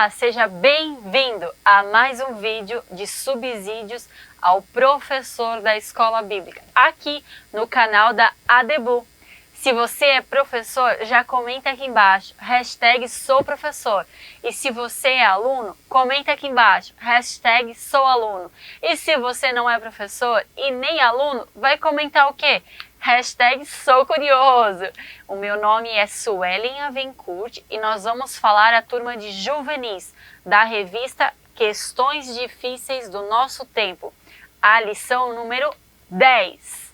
Olá, seja bem-vindo a mais um vídeo de subsídios ao professor da Escola Bíblica, aqui no canal da ADEBU. Se você é professor, já comenta aqui embaixo, #souprofessor. E se você é aluno, comenta aqui embaixo, #soualuno. E se você não é professor e nem aluno, vai comentar o quê? #soukurioso. O meu nome é Suelen Avencourt e nós vamos falar a turma de juvenis da revista Questões Difíceis do Nosso Tempo, a lição número 10.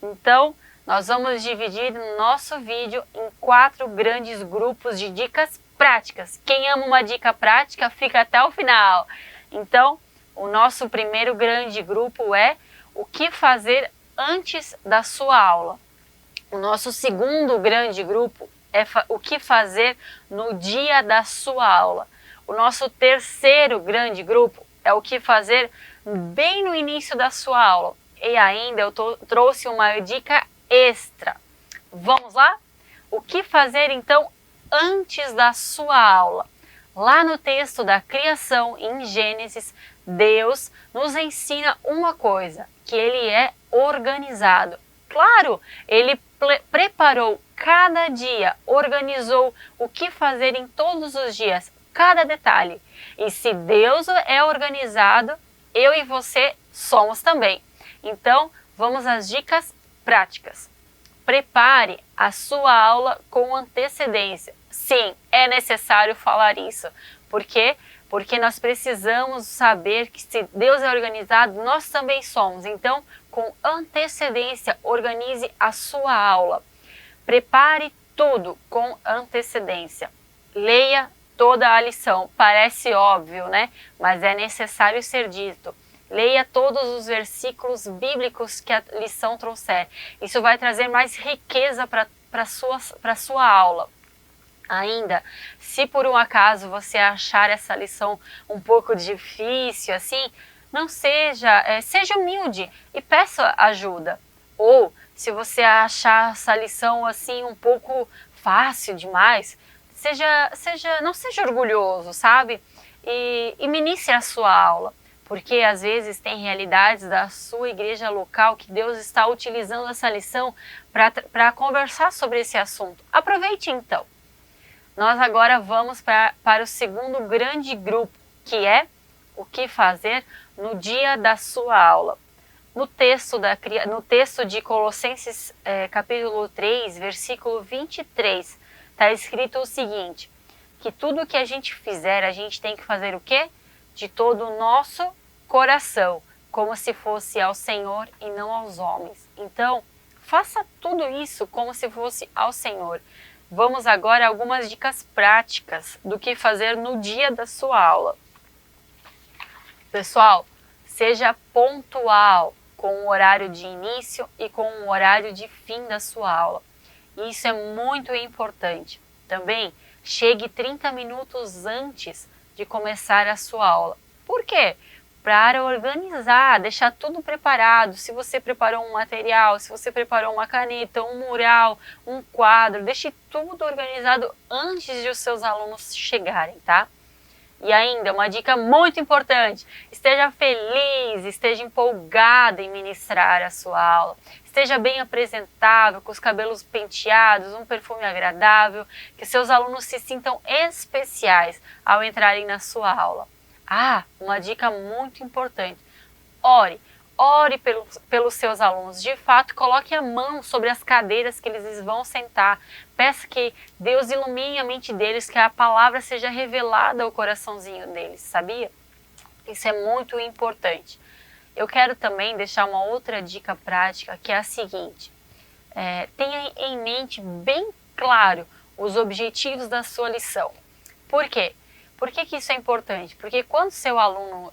Então, nós vamos dividir o nosso vídeo em 4 grandes grupos de dicas práticas. Quem ama uma dica prática, fica até o final. Então, o nosso primeiro grande grupo é o que fazer antes da sua aula. O nosso segundo grande grupo é o que fazer no dia da sua aula. O nosso terceiro grande grupo é o que fazer bem no início da sua aula. E ainda eu trouxe uma dica extra. Vamos lá? O que fazer então antes da sua aula? Lá no texto da criação, em Gênesis, Deus nos ensina uma coisa, que Ele é organizado. Claro, Ele preparou cada dia, organizou o que fazer em todos os dias, cada detalhe. E se Deus é organizado, eu e você somos também. Então, vamos às dicas práticas. Prepare a sua aula com antecedência. Sim, é necessário falar isso. Por quê? Porque nós precisamos saber que se Deus é organizado, nós também somos. Então, com antecedência, organize a sua aula. Prepare tudo com antecedência. Leia toda a lição. Parece óbvio, né? Mas é necessário ser dito. Leia todos os versículos bíblicos que a lição trouxer. Isso vai trazer mais riqueza para a sua aula. Ainda, se por um acaso você achar essa lição um pouco difícil, assim, não seja humilde e peça ajuda. Ou, se você achar essa lição assim um pouco fácil demais, não seja orgulhoso, sabe? E ministre a sua aula. Porque às vezes tem realidades da sua igreja local que Deus está utilizando essa lição para conversar sobre esse assunto. Aproveite então. Nós agora vamos para o segundo grande grupo, que é o que fazer no dia da sua aula. No texto de Colossenses capítulo 3, versículo 23, está escrito o seguinte, que tudo que a gente fizer, a gente tem que fazer o quê? De todo o nosso coração, como se fosse ao Senhor e não aos homens. Então, faça tudo isso como se fosse ao Senhor. Vamos agora a algumas dicas práticas do que fazer no dia da sua aula. Pessoal, seja pontual com o horário de início e com o horário de fim da sua aula. Isso é muito importante. Também, chegue 30 minutos antes de começar a sua aula. Por quê? Para organizar, deixar tudo preparado. Se você preparou um material, se você preparou uma caneta, um mural, um quadro, deixe tudo organizado antes de os seus alunos chegarem, tá? E ainda, uma dica muito importante, esteja feliz, esteja empolgado em ministrar a sua aula. Esteja bem apresentável, com os cabelos penteados, um perfume agradável, que seus alunos se sintam especiais ao entrarem na sua aula. Ah, uma dica muito importante, ore pelos seus alunos. De fato, coloque a mão sobre as cadeiras que eles vão sentar. Peça que Deus ilumine a mente deles, que a palavra seja revelada ao coraçãozinho deles, sabia? Isso é muito importante. Eu quero também deixar uma outra dica prática, que é a seguinte. Tenha em mente bem claro os objetivos da sua lição. Por quê? Por que isso é importante? Porque quando seu aluno,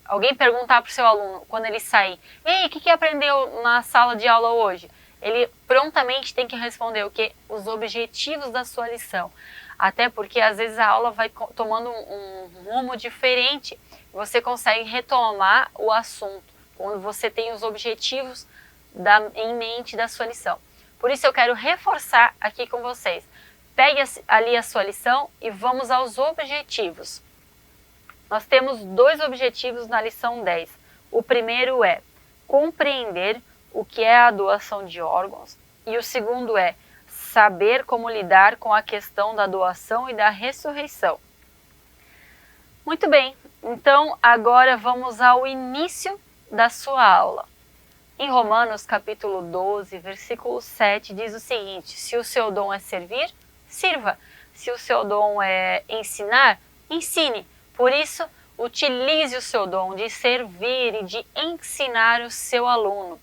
alguém perguntar para o seu aluno, quando ele sair, ei, o que aprendeu na sala de aula hoje? Ele prontamente tem que responder o quê? Os objetivos da sua lição. Até porque às vezes a aula vai tomando um rumo diferente. Você consegue retomar o assunto quando você tem os objetivos em mente da sua lição. Por isso eu quero reforçar aqui com vocês. pegue ali a sua lição e vamos aos objetivos. Nós temos 2 objetivos na lição 10. O primeiro é compreender o que é a doação de órgãos e o segundo é saber como lidar com a questão da doação e da ressurreição. Muito bem, então agora vamos ao início da sua aula. Em Romanos capítulo 12, versículo 7 diz o seguinte: se o seu dom é servir, sirva. Se o seu dom é ensinar, ensine. Por isso, utilize o seu dom de servir e de ensinar o seu aluno.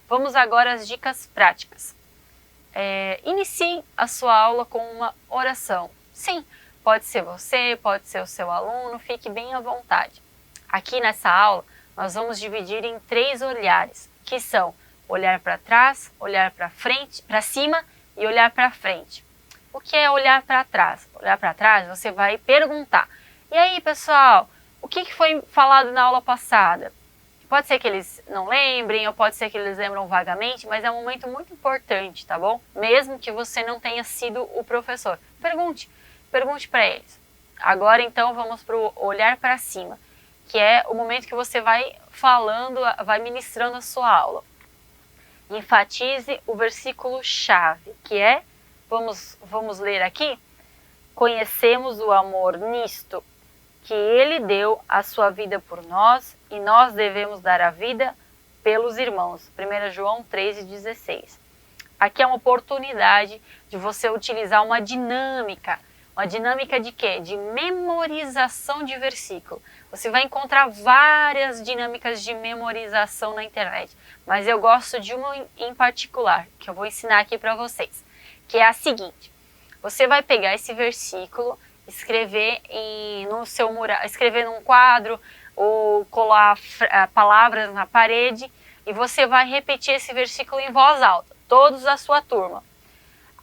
Vamos agora às dicas práticas. Inicie a sua aula com uma oração. Sim, pode ser você, pode ser o seu aluno, fique bem à vontade. Aqui nessa aula, nós vamos dividir em 3 olhares, que são olhar para trás, olhar para frente, para cima e olhar para frente. O que é olhar para trás? Olhar para trás, você vai perguntar: e aí, pessoal, o que foi falado na aula passada? Pode ser que eles não lembrem, ou pode ser que eles lembram vagamente, mas é um momento muito importante, tá bom? Mesmo que você não tenha sido o professor. Pergunte para eles. Agora, então, vamos para o olhar para cima, que é o momento que você vai falando, vai ministrando a sua aula. Enfatize o versículo-chave, que é, vamos ler aqui: conhecemos o amor nisto, que ele deu a sua vida por nós e nós devemos dar a vida pelos irmãos. 1 João 3,16. Aqui é uma oportunidade de você utilizar uma dinâmica. Uma dinâmica de quê? De memorização de versículo. Você vai encontrar várias dinâmicas de memorização na internet, mas eu gosto de uma em particular, que eu vou ensinar aqui para vocês, que é a seguinte: você vai pegar esse versículo, escrever no seu mural, escrever num quadro ou colar palavras na parede, e você vai repetir esse versículo em voz alta, todos da sua turma.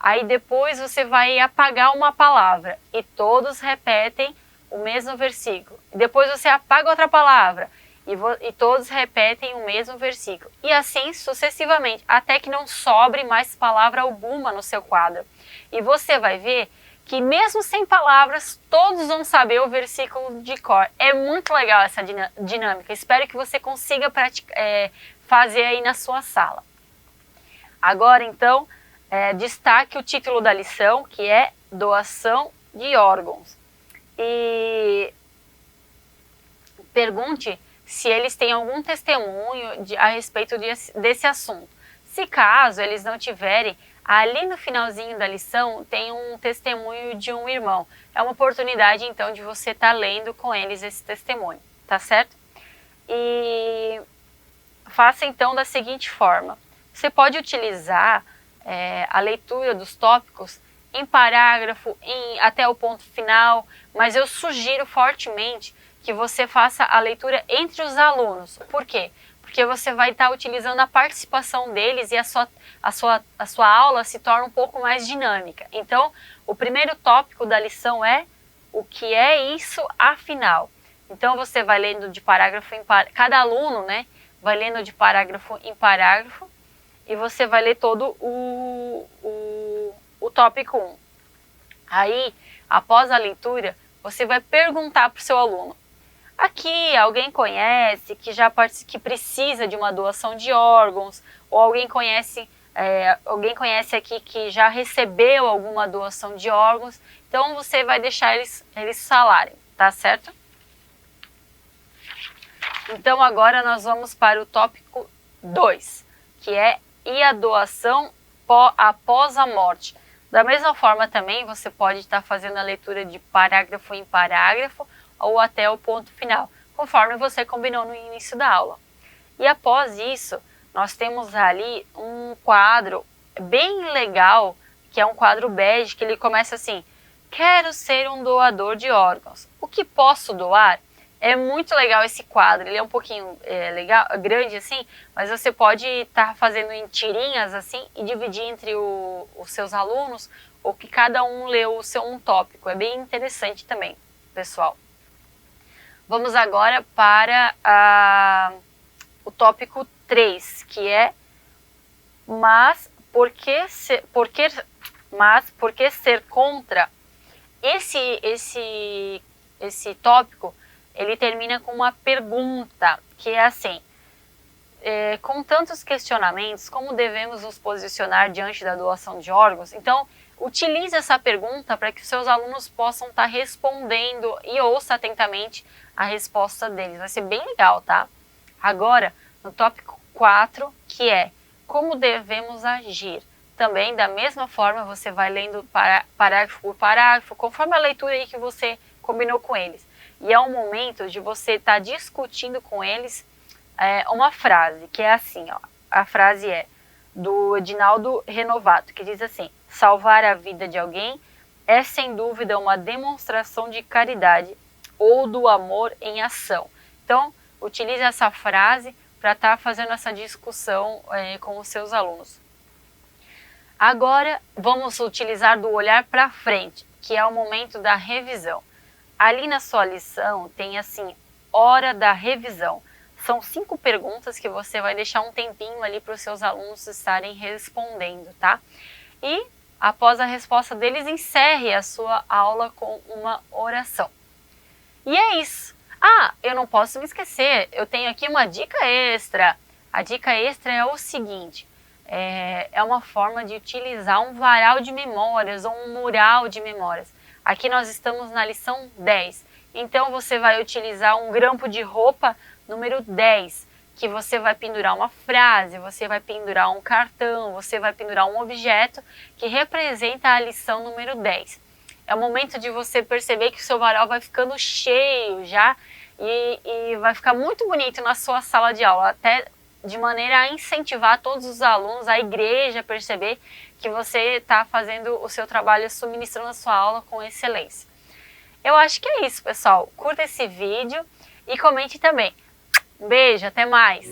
Aí depois você vai apagar uma palavra e todos repetem o mesmo versículo. Depois você apaga outra palavra e todos repetem o mesmo versículo. E assim sucessivamente, até que não sobre mais palavra alguma no seu quadro. E você vai ver que mesmo sem palavras, todos vão saber o versículo de cor. É muito legal essa dinâmica. Espero que você consiga fazer aí na sua sala. Agora, então, destaque o título da lição, que é doação de órgãos. E pergunte se eles têm algum testemunho a respeito desse assunto. Se caso eles não tiverem, ali no finalzinho da lição tem um testemunho de um irmão. É uma oportunidade, então, de você estar lendo com eles esse testemunho, tá certo? E faça, então, da seguinte forma. Você pode utilizar a leitura dos tópicos em parágrafo, até o ponto final, mas eu sugiro fortemente que você faça a leitura entre os alunos. Por quê? Porque você vai estar utilizando a participação deles e a sua aula se torna um pouco mais dinâmica. Então, o primeiro tópico da lição é o que é isso afinal. Então, você vai lendo de parágrafo em parágrafo, cada aluno, né, vai lendo de parágrafo em parágrafo, e você vai ler todo o tópico 1. Aí, após a leitura, você vai perguntar para o seu aluno: aqui alguém conhece que precisa de uma doação de órgãos? Ou alguém conhece aqui que já recebeu alguma doação de órgãos? Então você vai deixar eles falarem, tá certo? Então agora nós vamos para o tópico 2, que é e a doação após a morte. Da mesma forma também você pode estar fazendo a leitura de parágrafo em parágrafo ou até o ponto final, conforme você combinou no início da aula. E após isso, nós temos ali um quadro bem legal, que é um quadro bege, que ele começa assim: quero ser um doador de órgãos. O que posso doar? É muito legal esse quadro, ele é um pouquinho legal, grande assim, mas você pode estar fazendo em tirinhas assim e dividir entre os seus alunos, ou que cada um leu um tópico. É bem interessante também, pessoal. Vamos agora para o tópico 3, que é: mas por que Mas por que ser contra? Esse tópico, ele termina com uma pergunta, que é assim: com tantos questionamentos, como devemos nos posicionar diante da doação de órgãos? Então, utilize essa pergunta para que os seus alunos possam estar respondendo e ouça atentamente a resposta deles. Vai ser bem legal, tá? Agora, no tópico 4, que é como devemos agir. Também, da mesma forma, você vai lendo parágrafo por parágrafo, conforme a leitura aí que você combinou com eles. E é um momento de você estar discutindo com eles uma frase, que é assim, ó. A frase é do Edinaldo Renovato, que diz assim: salvar a vida de alguém é sem dúvida uma demonstração de caridade ou do amor em ação. Então, utilize essa frase para estar fazendo essa discussão com os seus alunos. Agora, vamos utilizar do olhar para frente, que é o momento da revisão. Ali na sua lição tem assim, hora da revisão. São 5 perguntas que você vai deixar um tempinho ali para os seus alunos estarem respondendo, tá? E após a resposta deles, encerre a sua aula com uma oração. E é isso. Ah, eu não posso me esquecer, eu tenho aqui uma dica extra. A dica extra é o seguinte: é uma forma de utilizar um varal de memórias ou um mural de memórias. Aqui nós estamos na lição 10. Então você vai utilizar um grampo de roupa número 10, que você vai pendurar uma frase, você vai pendurar um cartão, você vai pendurar um objeto que representa a lição número 10. É o momento de você perceber que o seu varal vai ficando cheio já e vai ficar muito bonito na sua sala de aula, até de maneira a incentivar todos os alunos, a igreja, a perceber que você está fazendo o seu trabalho, suministrando a sua aula com excelência. Eu acho que é isso, pessoal. Curta esse vídeo e comente também. Um beijo, até mais!